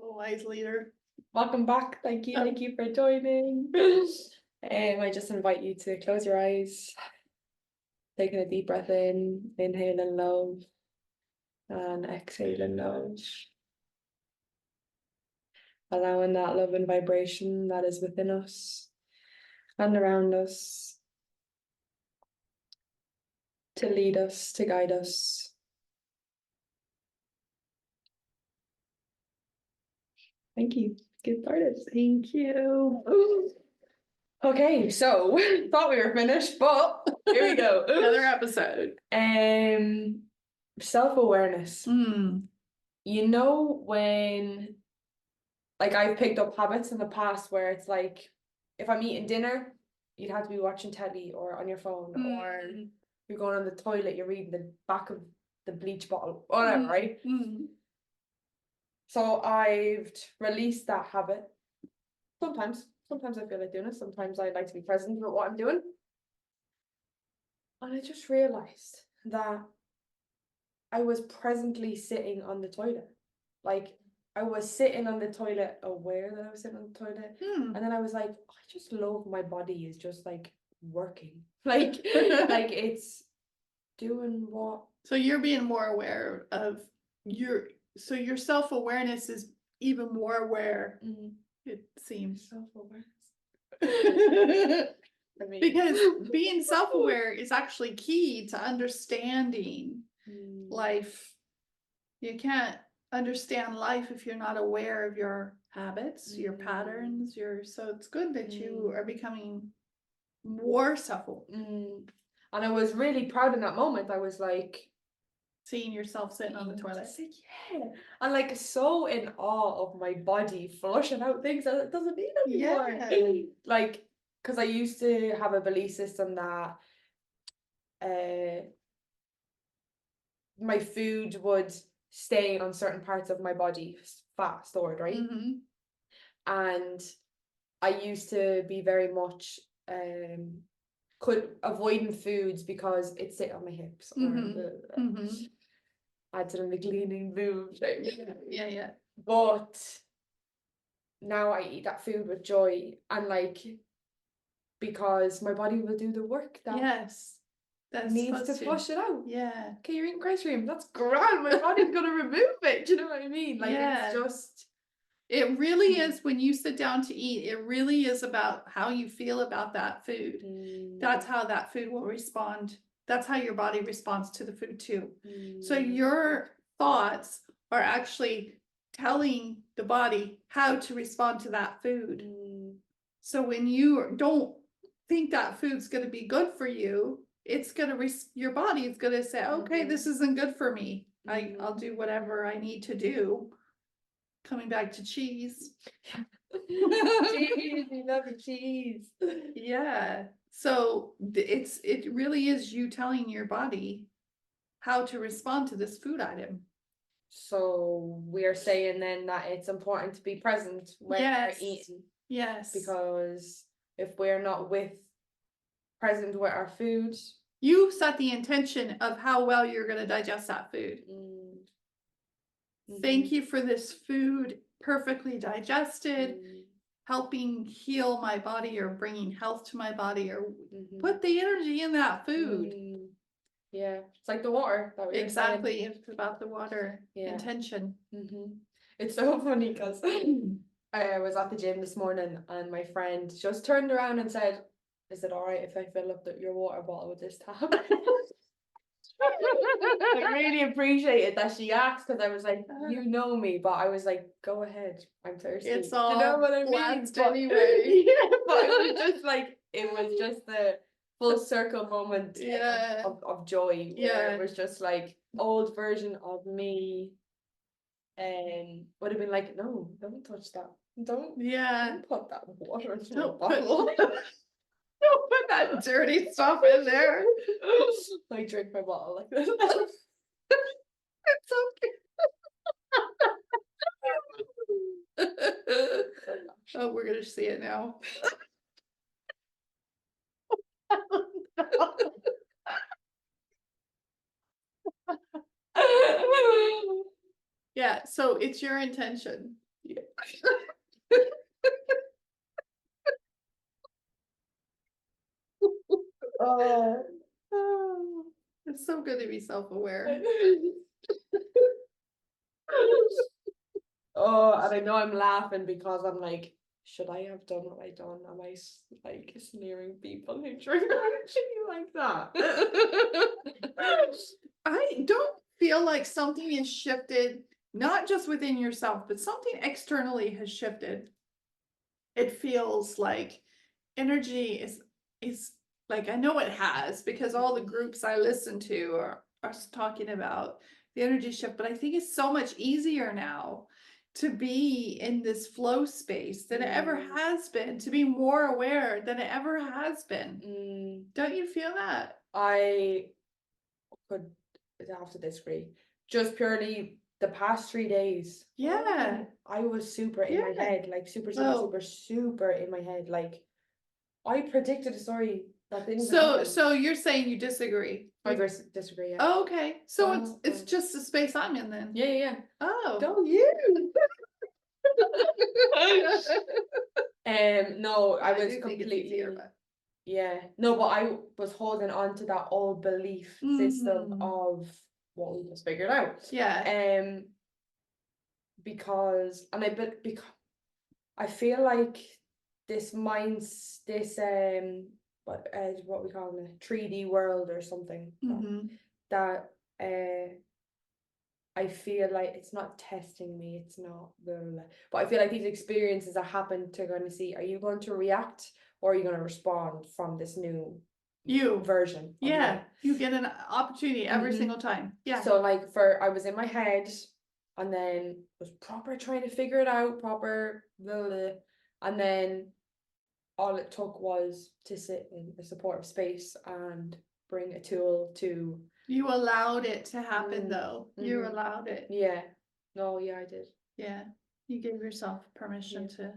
Wise leader. Welcome back. Thank you for joining. I just invite you to close your eyes, taking a deep breath in, inhaling love, and exhaling love. Allowing that love and vibration that is within us and around us to lead us, to guide us. Thank you. Get started. Thank you. Okay, so thought we were finished, but here we go. Another episode. Self-awareness. You know when, like, I've picked up habits in the past where it's like, if I'm eating dinner, you'd have to be watching telly or on your phone, or you're going on the toilet, you're reading the back of the bleach bottle, whatever, right? So I've released that habit. Sometimes I feel like doing it. Sometimes I like to be present with what I'm doing. And I just realized that I was presently sitting on the toilet. Like, I was sitting on the toilet, aware that I was sitting on the toilet. And then I was like, I just love my body is just like working. Like, like it's doing what. So you're being more aware of your self-awareness is even more aware, it seems. Self-awareness. Because being self-aware is actually key to understanding life. You can't understand life if you're not aware of your habits, your patterns, so it's good that you are becoming more self-aware. And I was really proud in that moment. I was like, seeing yourself sitting on the toilet. Like, yeah. And like so in awe of my body flushing out things that it doesn't need anymore. Yeah. Like, because I used to have a belief system that my food would stay on certain parts of my body, fat stored, right? And I used to be very much avoiding foods because it sit on my hips or add to the McLeaning boobs. Yeah. But now I eat that food with joy, and like, because my body will do the work that that needs to flush it out. Yeah. Okay, you're eating ice cream. That's grand. My body's gonna remove it. Do you know what I mean? Like, it's just. It really is, when you sit down to eat, it really is about how you feel about that food. That's how that food will respond. That's how your body responds to the food too. So your thoughts are actually telling the body how to respond to that food. So when you don't think that food's going to be good for you, it's going to your body is going to say, okay, this isn't good for me. I'll do whatever I need to do. Coming back to cheese. Cheese, we love cheese. Yeah. So it really is you telling your body how to respond to this food item. So we are saying then that it's important to be present when we're eating. Yes. Because if we're not present with our food, you set the intention of how well you're going to digest that food. Thank you for this food, perfectly digested, helping heal my body or bringing health to my body, or put the energy in that food. Yeah, it's like the water that we were saying. It's about the water intention. It's so funny because I was at the gym this morning and my friend just turned around and said, "Is it all right if I fill up your water bottle with this tap?" I really appreciated that she asked, because I was like, you know me, but I was like, go ahead, I'm thirsty. It's all, you know what I mean? Anyway. Yeah, but it was just the full circle moment of joy, where it was just like old version of me would have been like, no, don't touch that. Don't put that water into the bottle. Don't put that dirty stuff in there. I drink my bottle like this. It's okay. Oh, we're gonna see it now. Yeah, so it's your intention. Oh. Oh, it's so good to be self-aware. Oh, and I know I'm laughing because I'm like, should I have done what I done? Am I like sneering people who drink energy like that? I don't feel like something has shifted, not just within yourself, but something externally has shifted. It feels like energy is like, I know it has, because all the groups I listen to are talking about the energy shift, but I think it's so much easier now to be in this flow space than it ever has been, to be more aware than it ever has been. Don't you feel that? I could have to disagree. Just purely the past 3 days. Yeah. I was super in my Yeah. head, like super Oh. super in my head. Like I predicted a story that didn't even So happen. so you're saying you disagree? I disagree, yeah. Oh, okay. So Oh, it's just the space I'm in then. Yeah. Oh. Don't you? No, I was do think it's completely easier, but- yeah. No, but I was holding on to that old belief system of what we just figured out. Yeah. Because because I feel like this what we call it, 3D world or something that I feel like it's not testing me, it's not blah, blah, blah. But I feel like these experiences that happen to kind of see, are you going to react or are you going to respond from this new version of Yeah, you get an opportunity every single time. Yeah. So like I was in my head and then was proper trying to figure it out, proper blah, blah, and then all it took was to sit in a supportive space and bring a tool to. You allowed it to happen though. You allowed it. Yeah. No, yeah, I did. Yeah. You gave yourself permission to.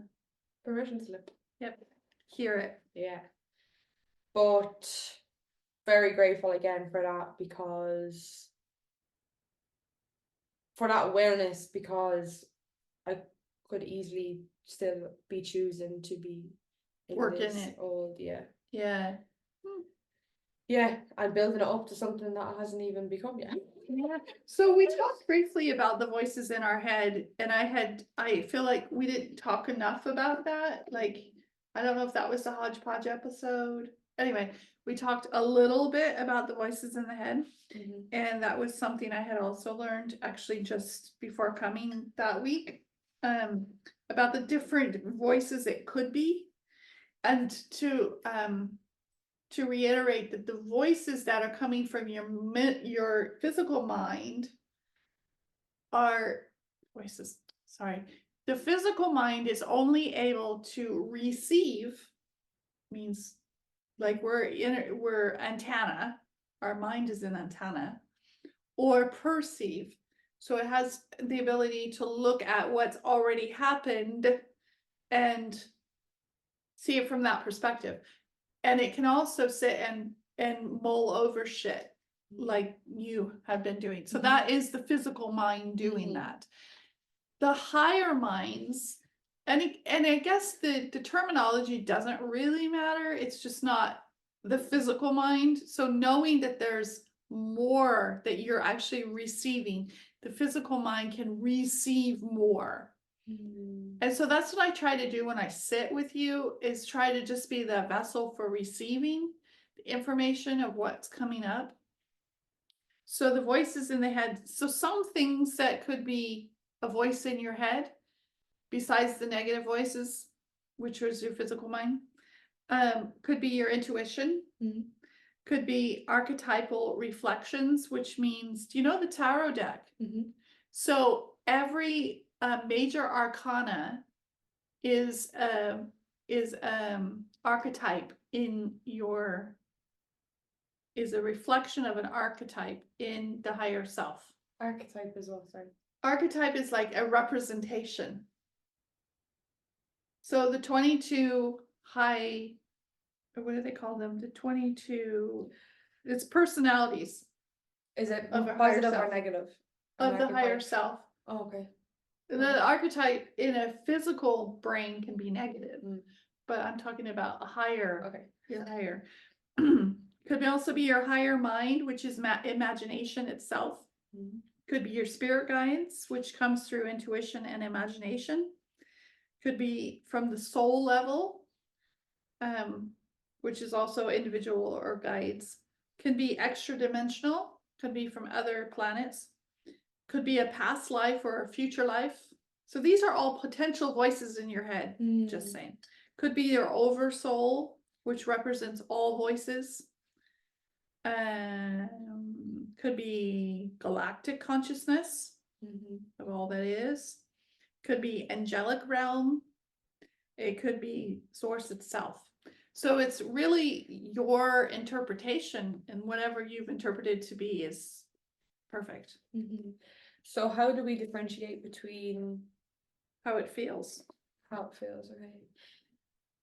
Permission slip. Yep. Hear it. Yeah. But very grateful again for that because for that awareness, because I could easily still be choosing to be in Working this it. old Yeah. Yeah, and building it up to something that hasn't even become yet. Yeah. So we talked briefly about the voices in our head, and I feel like we didn't talk enough about that. Like, I don't know if that was the hodgepodge episode. Anyway, we talked a little bit about the voices in the head, and that was something I had also learned actually just before coming that week, about the different voices it could be, and to reiterate that the voices that are coming from your physical mind are voices. Sorry. The physical mind is only able to receive, means like we're antenna, our mind is an antenna, or perceive. So it has the ability to look at what's already happened and see it from that perspective. And it can also sit and mull over shit like you have been doing. So that is the physical mind doing that. The higher minds, and I guess the terminology doesn't really matter. It's just not the physical mind. So knowing that there's more that you're actually receiving, the physical mind can receive more. And so that's what I try to do when I sit with you, is try to just be the vessel for receiving the information of what's coming up. So the voices in the head, so some things that could be a voice in your head, besides the negative voices, which was your physical mind, could be your intuition, could be archetypal reflections, which means, do you know the tarot deck? So every major arcana is archetype in your, is a reflection of an archetype in the higher self. Archetype as well, sorry. Archetype is like a representation. So the 22 high, what do they call them? The 22, it's personalities. Is it of a positive higher or self. negative? Of the higher self. Oh, okay. The archetype in a physical brain can be negative, Mm. but I'm talking about a higher, Okay. your higher. Could also be your higher mind, which is imagination itself. Mm. Could be your spirit guides, which comes through intuition and imagination. Could be from the soul level, which is also individual or guides. Could be extra dimensional, could be from other planets. Could be a past life or a future life. So these are all potential voices in your head, just saying. Could be your oversoul, which represents all voices. Could be galactic consciousness of all that is. Could be angelic realm. It could be source itself. So it's really your interpretation, and whatever you've interpreted to be is perfect. So how do we differentiate between How it feels. how it feels? Okay.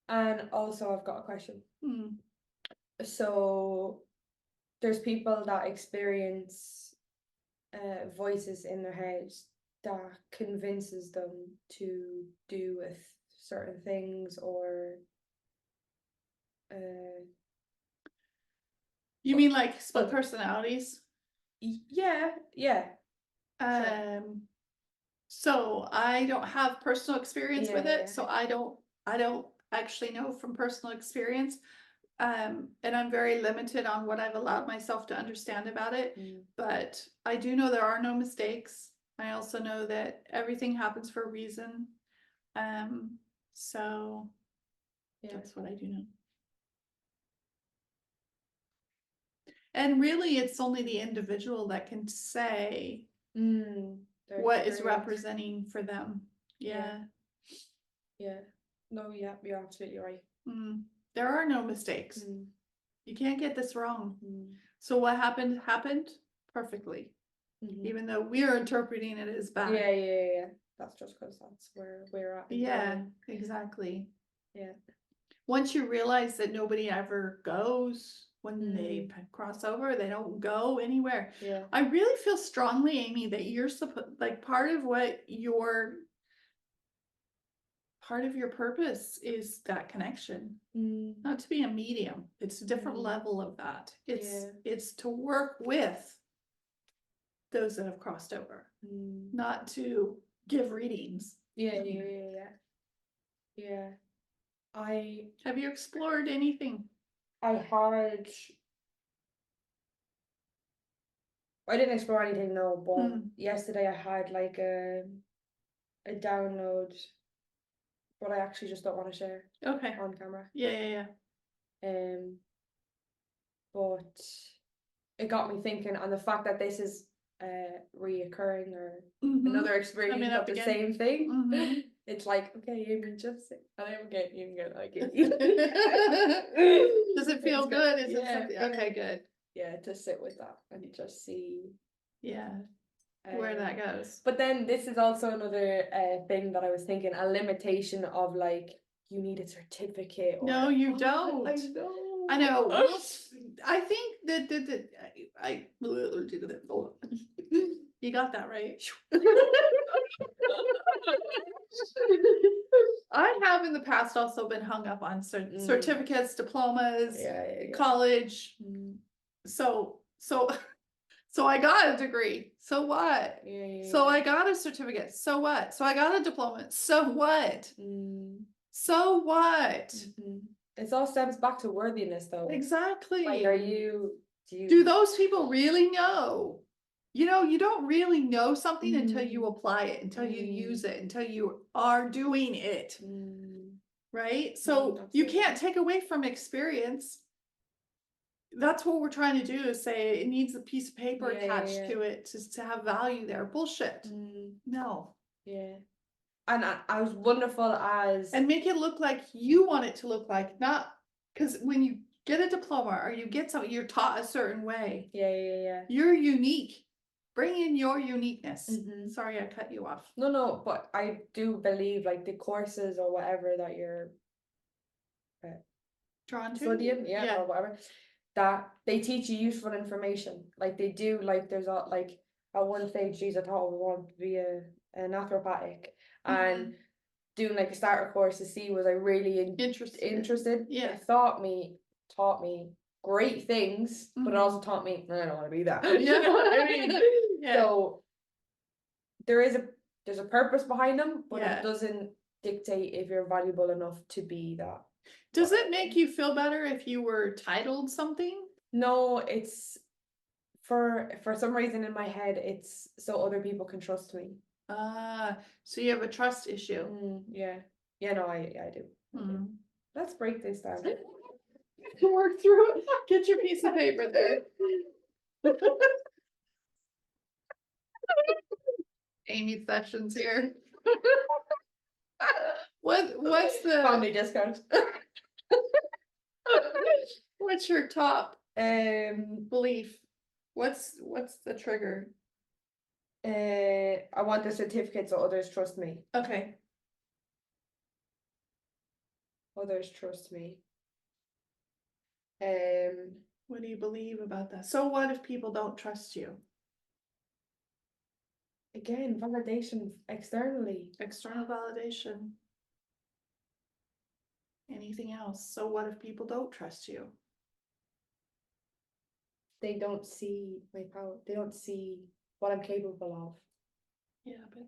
And also I've got a question. So there's people that experience voices in their heads that convinces them to do with certain things, or you mean like split personalities? Yeah. Sure. So I don't have personal experience with it, Yeah. so I don't actually know from personal experience. And I'm very limited on what I've allowed myself to understand about it. But I do know there are no mistakes. I also know that everything happens for a reason. So that's what I do know. And really, it's only the individual that can say what is representing for them. Yeah. No, yeah, you're absolutely right. There are no mistakes. You can't get this wrong. So what happened perfectly, even though we're interpreting it as bad. Yeah. That's just because that's where we're at. Yeah, exactly. Yeah. Once you realize that nobody ever goes when they cross over, they don't go anywhere. Yeah. I really feel strongly, Amy, that you're supposed, like, part of your purpose is that connection. Not to be a medium. It's a different level of that. It's to work with those that have crossed over, not to give readings. Yeah. Have you explored anything? I didn't explore anything, no, but yesterday I had like a download, but I actually just don't want to share on camera. Yeah. But it got me thinking, and the fact that this is reoccurring, or another experience of the same thing. It's like, okay, Amy, just sit. And I'm getting like it. Does it feel good? Is it something? Okay, good. Yeah, to sit with that and just see where that goes. But then this is also another thing that I was thinking, a limitation of like, you need a certificate. Or, no, you don't. I know. I think that I you got that right. I have in the past also been hung up on certificates, diplomas, college. So I got a degree. So what? So I got a certificate. So what? So I got a diploma. So what? So what? It all stems back to worthiness, though. Exactly. Like, do those people really know? You know, you don't really know something until you apply it, until you use it, until you are doing it. Right? So you can't take away from experience. That's what we're trying to do, is say it needs a piece of paper attached to it to have value there. Bullshit. No. Yeah. And I was wonderful as... And make it look like you want it to look like, not... Because when you get a diploma or you get something, you're taught a certain way. Yeah. You're unique. Bring in your uniqueness. Sorry, I cut you off. No, but I do believe like the courses or whatever that you're drawn to, studying, or whatever, that they teach you useful information. Like they do, like there's a like at one stage, geez, I thought I wanted to be a naturopathic, and doing like a starter course to see was I really interested. Yeah. It taught me great things, but it also taught me I don't want to be that. Yeah. You know what I mean? Yeah. So there's a purpose behind them, but Yeah. it doesn't dictate if you're valuable enough to be that. Does it make you feel better if you were titled something? No, it's for some reason in my head, it's so other people can trust me. So you have a trust issue. Yeah. No, I do. Let's break this down. Work through it. Get your piece of paper there. Amy Sessions here. What's the family discount? What's your top belief? What's the trigger? I want the certificate so others trust me. Okay. Others trust me. What do you believe about that? So what if people don't trust you? Again, validation externally. External validation. Anything else? So what if people don't trust you? They don't see my power. They don't see what I'm capable of. Yeah, but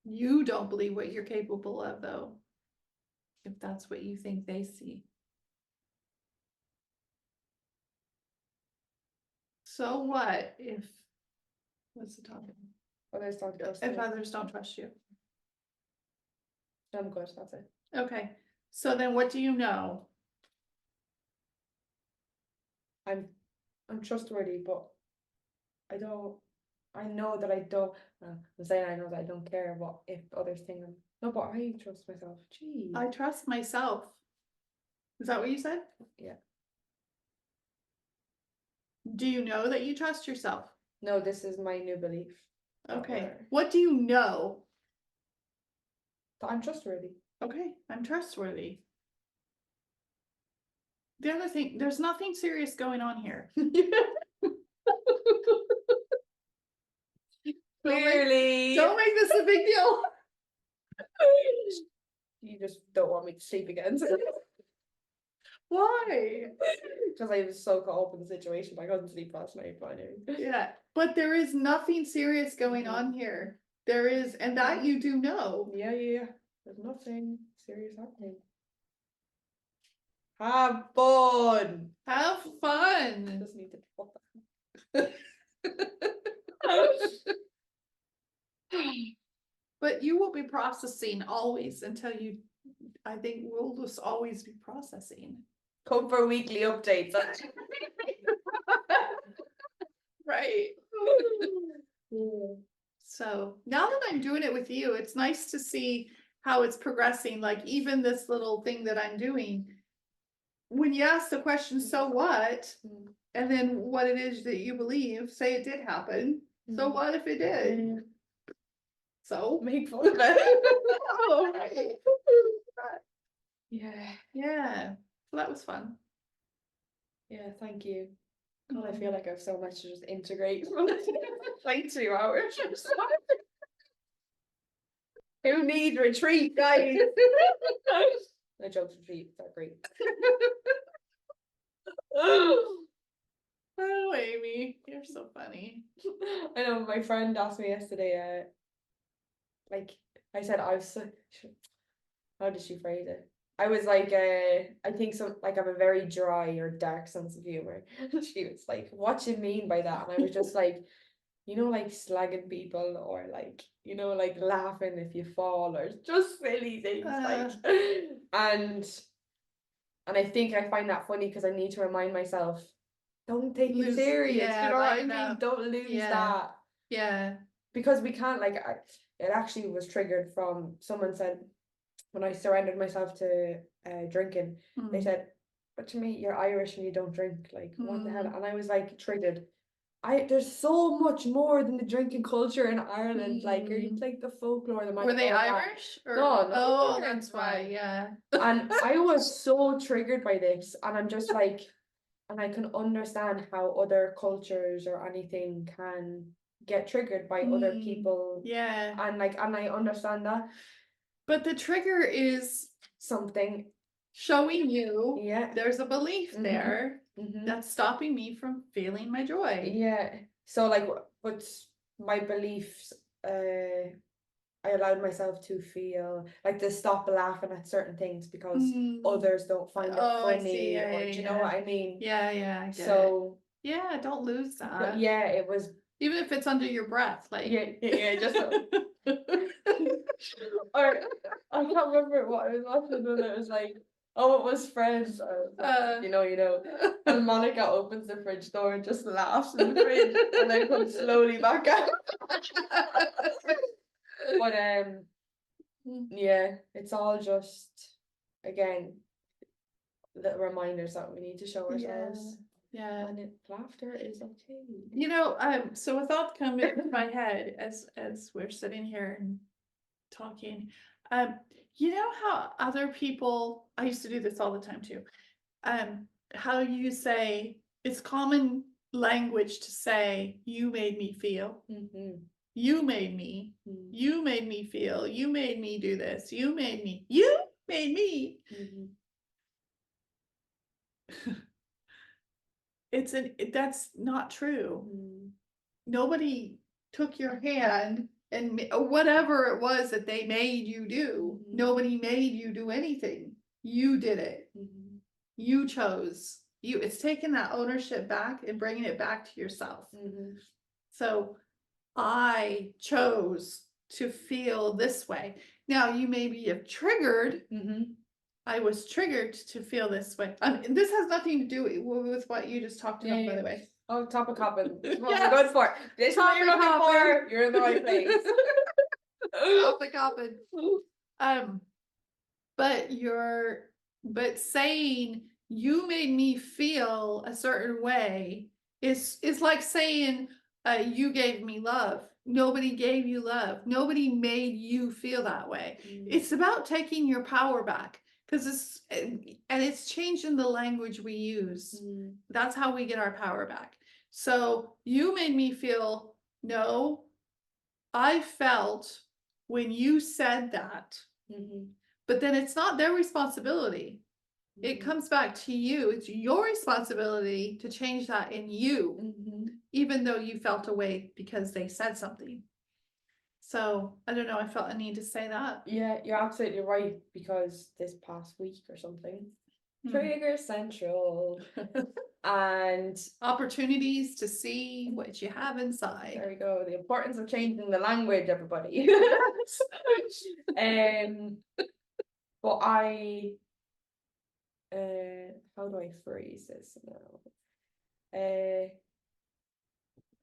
you don't believe what you're capable of, though. If that's what you think they see. So what if, what's the topic? Others don't trust me. If others don't trust you. I'm good, that's it. Okay. So then what do you know? I'm trustworthy, but I know that I don't. I'm saying I know that I don't care what if others think I'm. No, but I trust myself. Gee. I trust myself. Is that what you said? Yeah. Do you know that you trust yourself? No, this is my new belief. Okay. What do you know? That I'm trustworthy. Okay, I'm trustworthy. The other thing, there's nothing serious going on here. Clearly. Don't make this a big deal. You just don't want me to sleep again. Why? Because I was so caught up in the situation. I couldn't sleep last night, but anyway. Yeah, but there is nothing serious going on here. There is, and that you do know. Yeah. There's nothing serious happening. Have fun. Have fun. Just need to put that. But you will be processing always until you, I think we'll just always be processing. Come for weekly updates. Right. Yeah. So now that I'm doing it with you, it's nice to see how it's progressing. Like even this little thing that I'm doing, when you ask the question, so what? And then what it is that you believe, say it did happen. So what if it did? So make fun of it. Oh, right. Yeah. So that was fun. Yeah, thank you. God, I feel like I have so much to just integrate. Like 2 hours. Who needs retreat, guys? No jokes, retreats are great. Oh, Amy, you're so funny. I know my friend asked me yesterday, like I said, I was how did she phrase it? I was like, I think I have a very dry or dark sense of humor. She was like, what do you mean by that? And I was just like, like slagging people or like, like laughing if you fall or just silly things like, and I think I find that funny because I need to remind myself, don't take it serious. You know what I mean? Don't lose that. Yeah. Because we can't it actually was triggered from someone said, when I surrendered myself to drinking, they said, but to me, you're Irish and you don't drink. Like, what the hell? And I was like triggered. There's so much more than the drinking culture in Ireland. Like, like the folklore. Were they Irish? No. Oh, that's why. Yeah. And I was so triggered by this, and I'm just like, and I can understand how other cultures or anything can get triggered by other people. Yeah. And like, and I understand that. But the trigger is something showing you there's a belief Mhm. there that's stopping me from feeling my joy. Yeah. So like, but my beliefs, I allowed myself to feel like to stop laughing at certain things because others don't find it funny, Yeah, or do you know what I mean? Yeah, I get So it. Yeah, don't lose that. yeah, it was even if it's under your breath, like just or I can't remember what I was watching when it was like, oh, it was Friends. You know. And Monica opens the fridge door and just laughs in the fridge and then comes slowly back out. But yeah, it's all just, again, little reminders that we need to show ourselves. Yeah. And laughter is okay. You know, so a thought come into my head as we're sitting here and talking. You know how other people, I used to do this all the time too. How you say, it's common language to say, you made me feel. You made me. You made me feel. You made me do this. You made me. You made me. That's not true. Nobody took your hand and whatever it was that they made you do. Nobody made you do anything. You did it. You chose. It's taking that ownership back and bringing it back to yourself. So I chose to feel this way. Now you maybe have triggered. I was triggered to feel this way. This has nothing to do with what you just talked about, by the way. Oh, topic hopping. That's what Yes. we're going for. This is what you're looking for. You're in the right place. Topic hopping. But saying you made me feel a certain way is like saying you gave me love. Nobody gave you love. Nobody made you feel that way. It's about taking your power back, because it's changing the language we use. That's how we get our power back. So you made me feel, no, I felt when you said that. But then it's not their responsibility. It comes back to you. It's your responsibility to change that in you, even though you felt a way because they said something. So I don't know. I felt a need to say that. Yeah, you're absolutely right, because this past week or something, Trigger Central, and opportunities to see what you have inside. There we go. The importance of changing the language, everybody. But how do I phrase this now?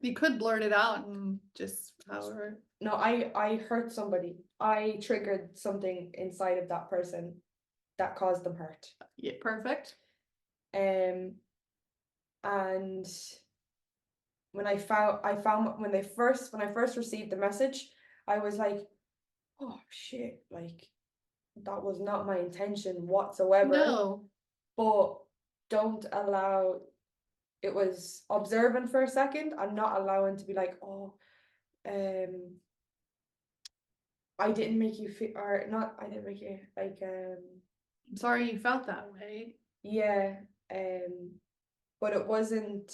You could blurt it out and just however. No, I hurt somebody. I triggered something inside of that person that caused them hurt. Yeah, perfect. And when I found when I first received the message, I was like, oh shit, like that was not my intention whatsoever. No. But don't allow, it was observing for a second and not allowing to be like, oh, I didn't make you feel, or not, I didn't make you, like, I'm sorry you felt that way. Yeah, but it wasn't,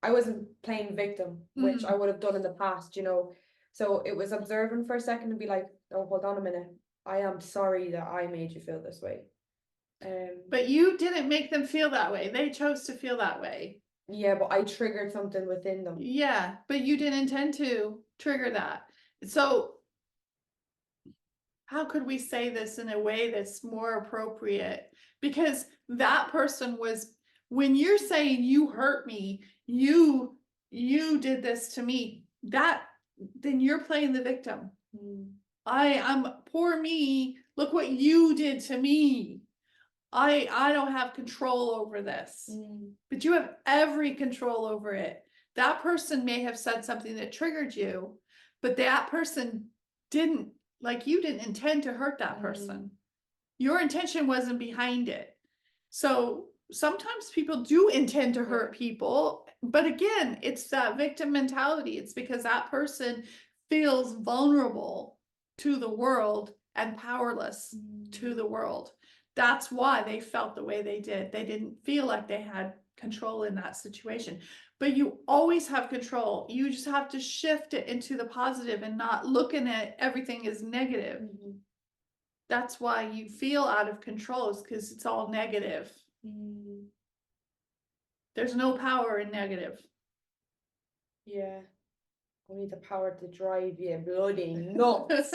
I wasn't playing victim, which I would have done in the past, you know. So it was observing for a second and be like, oh, hold on a minute. I am sorry that I made you feel this way. But you didn't make them feel that way. They chose to feel that way. Yeah, but I triggered something within them. Yeah, but you didn't intend to trigger that. So how could we say this in a way that's more appropriate? Because that person was, when you're saying you hurt me, you did this to me, that then you're playing the victim. I'm poor me, look what you did to me. I don't have control over this. But you have every control over it. That person may have said something that triggered you, but that person didn't, like you didn't intend to hurt that person. Your intention wasn't behind it. So sometimes people do intend to hurt people, but again, it's that victim mentality. It's because that person feels vulnerable to the world and powerless to the world. That's why they felt the way they did. They didn't feel like they had control in that situation. But you always have control. You just have to shift it into the positive and not looking at everything as negative. That's why you feel out of control, is because it's all negative. There's no power in negative. Yeah. Only the power to drive you bloody nuts.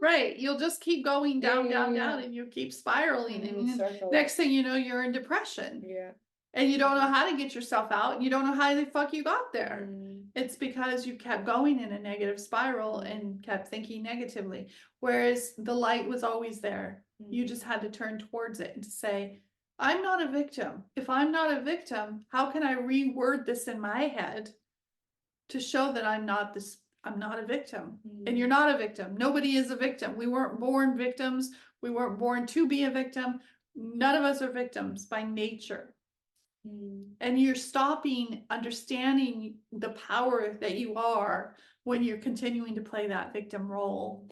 Right. You'll just keep going down, down, and you keep spiraling. And next thing you know, you're in depression. Yeah. And you don't know how to get yourself out, and you don't know how the fuck you got there. It's because you kept going in a negative spiral and kept thinking negatively. Whereas the light was always there. You just had to turn towards it and to say, I'm not a victim. If I'm not a victim, how can I reword this in my head to show that I'm not a victim? And you're not a victim. Nobody is a victim. We weren't born victims. We weren't born to be a victim. None of us are victims by nature. And you're stopping understanding the power that you are when you're continuing to play that victim role.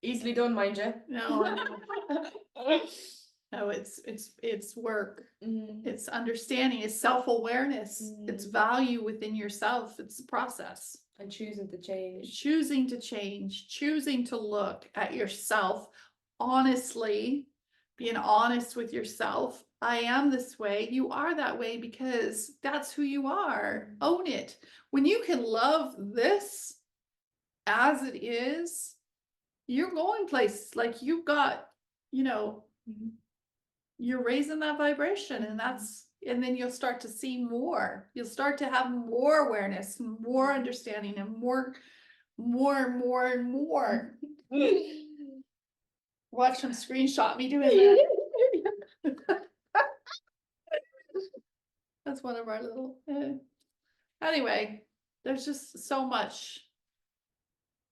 Easily done, mind you. No, no, it's work. It's understanding. It's self-awareness. It's value within yourself. It's a process. And choosing to change. Choosing to change. Choosing to look at yourself honestly. Being honest with yourself. I am this way. You are that way because that's who you are. Own it. When you can love this as it is, you're going places. Like you've got, you're raising that vibration, and then you'll start to see more. You'll start to have more awareness, more understanding, and more. Watch them screenshot me doing that. That's one of our little. Anyway, there's just so much.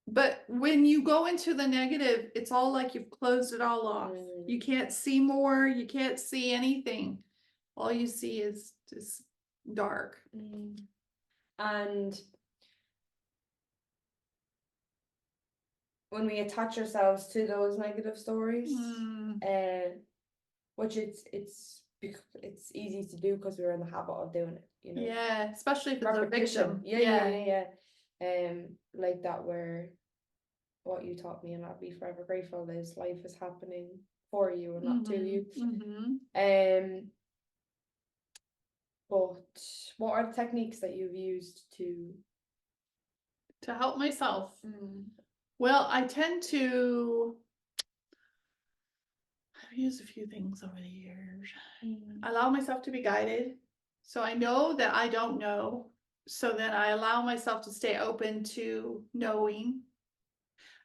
But when you go into the negative, it's all like you've closed it all off. You can't see more. You can't see anything. All you see is just dark. And when we attach ourselves to those negative stories, which it's easy to do because we're in the habit of doing it, Yeah, especially if it's a victim. Yeah. Like that, where what you taught me, and I'll be forever grateful, is life is happening for you and not to you. But what are the techniques that you've used to help myself? Well, I tend to use a few things over the years. I allow myself to be guided. So I know that I don't know. So then I allow myself to stay open to knowing.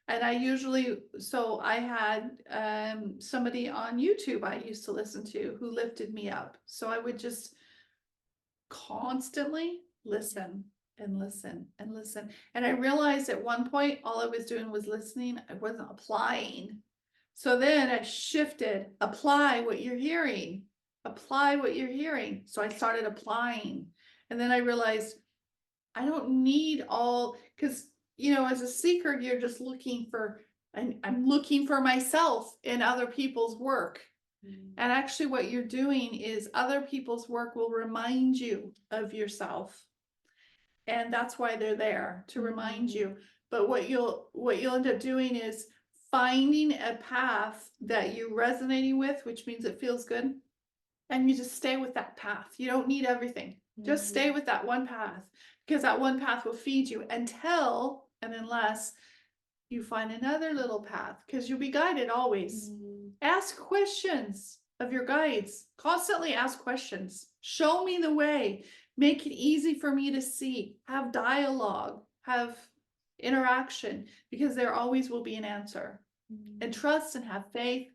And I had somebody on YouTube I used to listen to who lifted me up. So I would just constantly listen and listen and listen. And I realized at one point, all I was doing was listening. I wasn't applying. So then I shifted, apply what you're hearing, apply what you're hearing. So I started applying. And then I realized I don't need because, as a seeker, you're just looking for, I'm looking for myself in other people's work. And actually what you're doing is other people's work will remind you of yourself. And that's why they're there, to remind you. But what you'll end up doing is finding a path that you're resonating with, which means it feels good. And you just stay with that path. You don't need everything. Just stay with that one path, because that one path will feed you until and unless you find another little path, because you'll be guided always. Ask questions of your guides. Constantly ask questions. Show me the way. Make it easy for me to see. Have dialogue. Have interaction, because there always will be an answer. And trust and have faith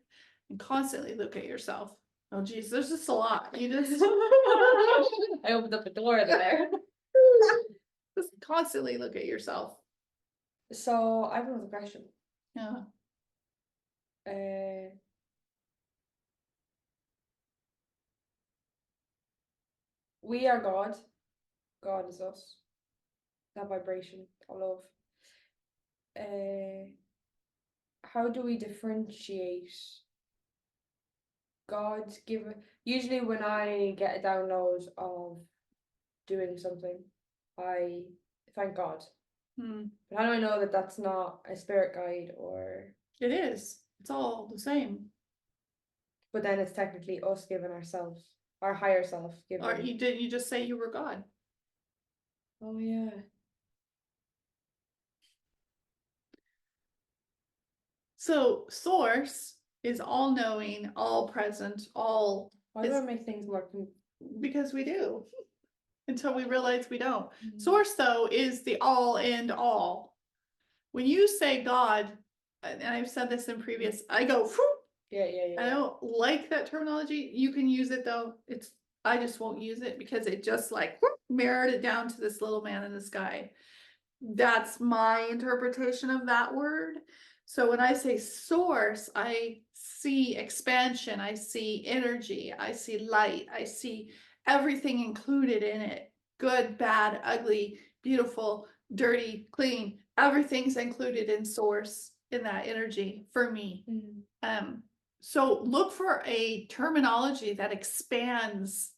and constantly look at yourself. Oh geez, there's just a lot. You just I opened up a door there. just constantly look at yourself. So I have another question. Yeah. we are God. God is us. That vibration, I love. How do we differentiate God's given? Usually, when I get a download of doing something, I thank God. But how do I know that that's not a spirit guide or? It is. It's all the same. But then it's technically us giving ourselves, our higher self giving. Or you just say you were God. Oh yeah. So source is all knowing, all present, all. Why do I make things more? Because we do. Until we realize we don't. Source, though, is the all and all. When you say God, and I've said this in previous, I go, whoop. Yeah. I don't like that terminology. You can use it though. I just won't use it because it just like whoop, mirrored it down to this little man in the sky. That's my interpretation of that word. So when I say source, I see expansion, I see energy, I see light, I see everything included in it. Good, bad, ugly, beautiful, dirty, clean. Everything's included in source in that energy for me. So look for a terminology that expands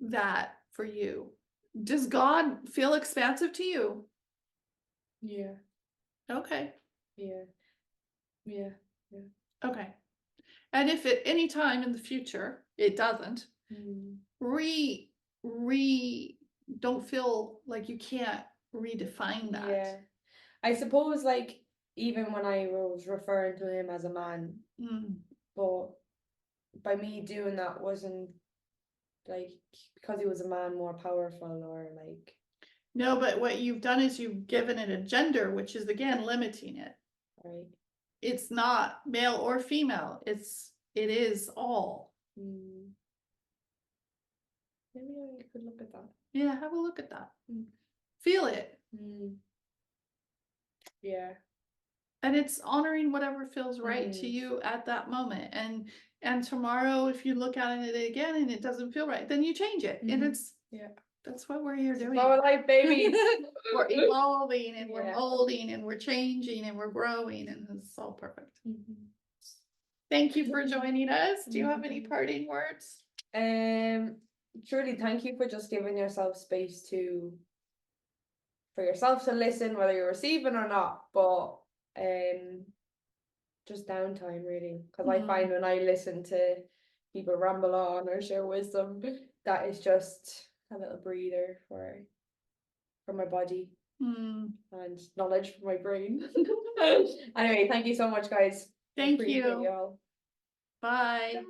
that for you. Does God feel expansive to you? Yeah. Okay. Yeah. Okay. And if at any time in the future it doesn't, don't feel like you can't redefine that. Yeah. I suppose like even when I was referring to him as a man, but by me doing that wasn't like because he was a man more powerful or like. No, but what you've done is you've given it a gender, which is again limiting it. Right. It's not male or female. It is all. Maybe I could look at that. Yeah, have a look at that. Feel it. Yeah. And it's honoring whatever feels right to you at that moment. And tomorrow, if you look at it again and it doesn't feel right, then you change it. And that's what we're here doing. Our life, baby. We're evolving and we're molding and we're changing and we're growing, and it's all perfect. Thank you for joining us. Do you have any parting words? Truly, thank you for just giving yourself space for yourself to listen, whether you're receiving or not, but just downtime really, because I find when I listen to people ramble on or share wisdom, that is just a little breather for my body and knowledge for my brain. Anyway, thank you so much, guys. Thank you. Bye.